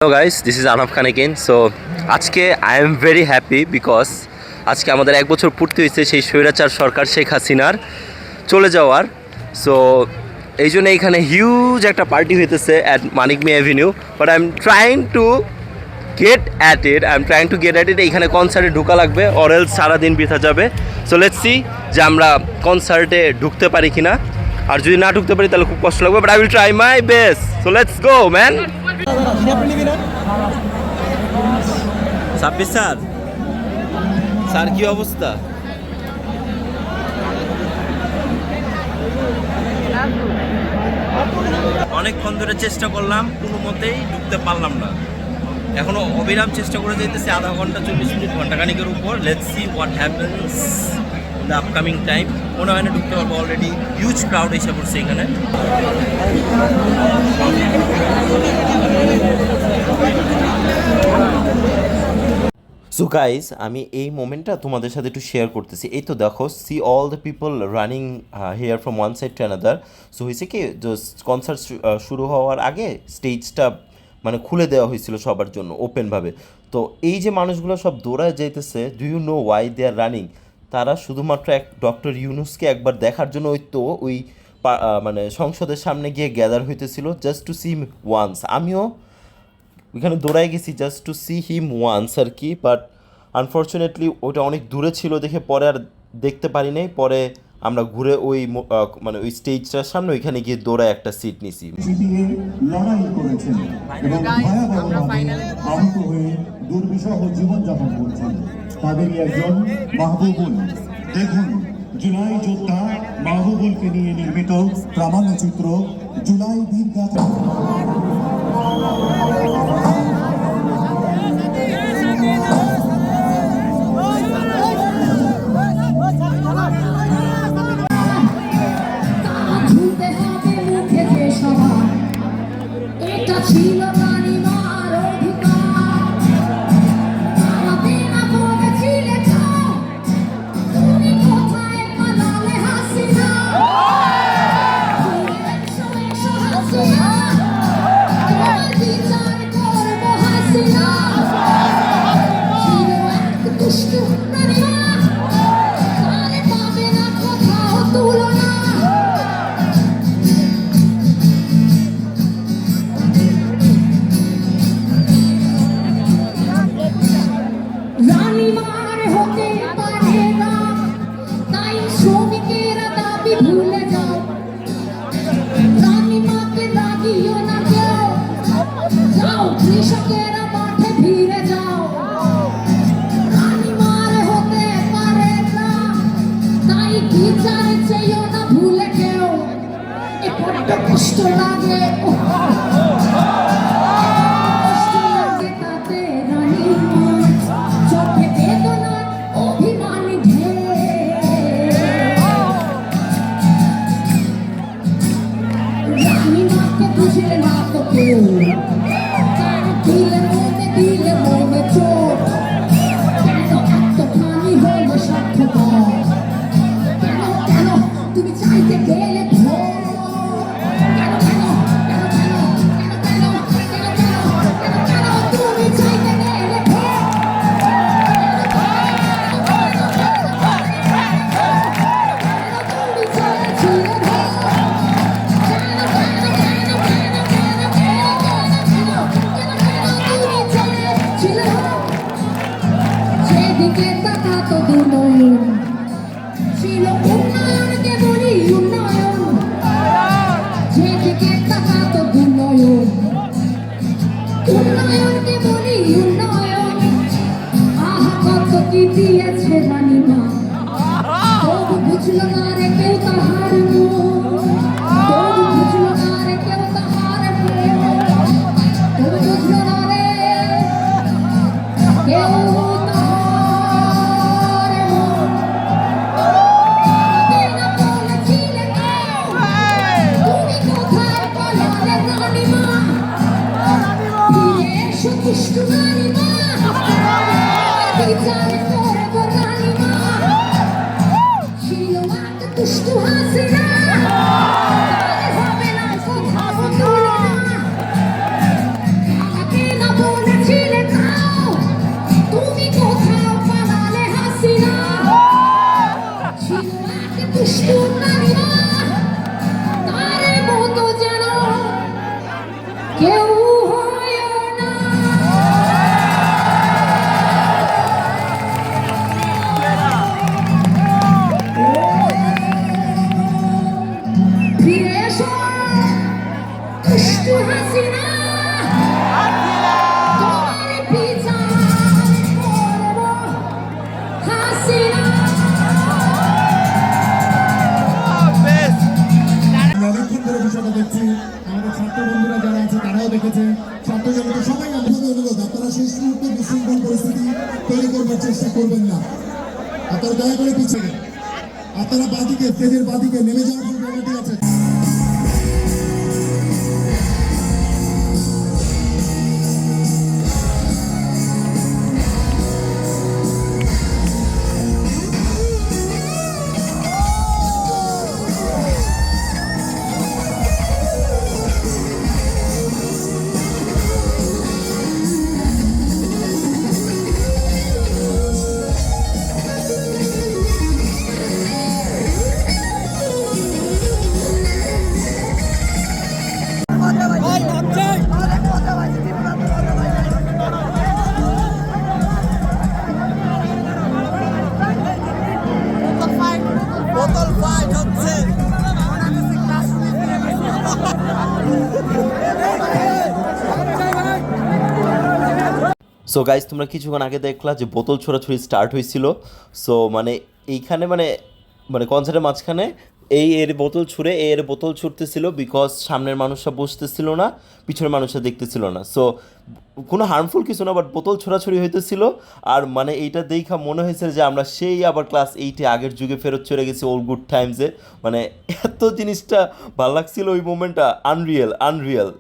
Hello guys, this is Anaf Khan again. So আজকে I am very happy because আজকে আমাদের 1 বছর পূর্তি হয়েছে সেই স্বৈরাচার সরকার শেখ হাসিনার চলে যাওয়ার। সো এই জন্য এইখানে হিউজ একটা পার্টি হইতেছে at Manik May avenue, but I am trying to get at it. এইখানে কনসার্টে ঢোকা লাগবে, অর এলস সারাদিন বৃথা যাবে। সো লেটস সি যে আমরা কনসার্টে ঢুকতে পারি কিনা, আর যদি না ঢুকতে পারি তাহলে খুব কষ্ট লাগবে, but I will try my best. So let's go man. Sabbir sir, sir কি অবস্থা? অনেকক্ষণ ধরে চেষ্টা করলাম, কোনো মতেই ঢুকতে পারলাম না। এখনো অবিরাম চেষ্টা করে যাইতেছি, আধা ঘন্টা 40 মিনিট ঘন্টাখানিকের উপর। Let's see what happens in the upcoming time. মনে হয় না ঢুকতে পারবো, অলরেডি হিউজ ক্রাউড এসে পড়ছে এখানে। সো গাইজ, আমি এই মোমেন্টটা তোমাদের সাথে একটু শেয়ার করতেছি। এই তো দেখো, see all the people running here from one side to another. So হয়েছে কি, কনসার্ট শুরু হওয়ার আগে স্টেজটা মানে খুলে দেওয়া হয়েছিল সবার জন্য ওপেনভাবে। তো এই যে মানুষগুলো সব দৌড়ায় যাইতেছে, do you know why they are running? তারা শুধুমাত্র ডক্টর ইউনুসকে একবার দেখার জন্য ওই মানে সংসদের সামনে গিয়ে গ্যাদার হইতেছিল, জাস্ট টু সি ওয়ান্স। আমিও ওইখানে দৌড়াই গেছি just to see him once আর কি। বাট আনফর্চুনেটলি ওটা অনেক দূরে ছিল দেখে পরে আর দেখতে পারি নাই। পরে আমরা ঘুরে মানে ওই স্টেজটার সামনে ওইখানে গিয়ে দৌড়ায় একটা সিট নিছি। লড়াই করেছেন এবং ভয়াবহভাবে আহত হয়ে দুর্বিষহ জীবনযাপন করছেন। তাদেরই একজন মাহবুবুল। দেখুন, জুলাই যোদ্ধা মাহবুবুলকে নিয়ে নির্মিত প্রামাণ্যচিত্র জুলাই বীরগাথা। ছিল রানীমার অধিকার, আমাকে না বলেছিলে তো, তুমি কোথায় পালালে হাসিনা? একশো হাসিনা, তোমার বিচার করবো হাসিনা। ছিল এক দুষ্টু রানীমা, তার পাবে না কোথাও তুলনা। রানীমার হতে পারে না, তাই শ্রমিকেরা দাবি ভুলে যাও। রানীমাকে রাগিও না কেউ, যাও কৃষকেরা মাঠে ফিরে যাও। রানীমার হতে পারে না, তাই বিচার চেয়েও না ভুলে কেউ। এ বড্ড কষ্ট লাগে, দিলে মনে চোখ। কেন এতখানি হলো স্বার্থপর? কেন কেন তুমি চাইতে গেলে ভোর? কেন কেন কেন কেন কেন কেন কেন কেন কেন তুমি চাইতে গেলে ভোর? তুমি চেয়েছিলে ভোর? সেদিকে তাকাতো দুনয়ন, ছিল উন্নয়নকে বলি উন্নয়ন। যেদিকে তাকাতো দুনয়ন, উন্নয়নকে বলি উন্নয়ন। আহা কত কি দিয়েছে রানীমা, তবু বুঝলো না রে কেউ তাহার মুখ। তবু বুঝলো না রে কেউ তাহার মুখ। তবু বুঝলো না রে কেউ তাহার মুখ। আমাকে না বলেছিলে কেউ, তুমি কোথায় পালালে রানীমা? ফিরে এসো দুষ্টু রানীমা, বিচার করবো রানীমা। ছিল এক দুষ্টু হাসিনা, তার হবে না কোথাও তুলনা। আমাকে না আপনাদের অনুরোধ, আপনারা শেষ মুহূর্তে বিশৃঙ্খল পরিস্থিতি তৈরি করবার চেষ্টা করবেন না। আপনারা দয়া করে পিছিয়ে আপনারা বাদিকে, স্টেজের বাদিকে নেমে যাওয়ার যে জায়গাটি আছে। বোতল ফাইট হচ্ছে। সো গাইজ তোমরা কিছুক্ষণ আগে দেখলা যে বোতল ছোড়াছুড়ি স্টার্ট হয়েছিল। সো মানে এইখানে মানে মানে কনসার্টের মাঝখানে এর বোতল ছুঁড়ে এর বোতল ছুটতেছিল, বিকজ সামনের মানুষরা বসতেছিল না, পিছনের মানুষরা দেখতেছিল না। সো কোনো হার্মফুল কিছু না, বাট বোতল ছোড়াছুড়ি হইতেছিল। আর মানে এইটা দেখা মনে হয়েছে যে আমরা সেই আবার ক্লাস 8-এ আগের যুগে ফেরত চলে গেছি, ওল্ড গুড টাইমসে। মানে এত জিনিসটা ভালো লাগছিল ওই মোমেন্টটা, আনরিয়েল।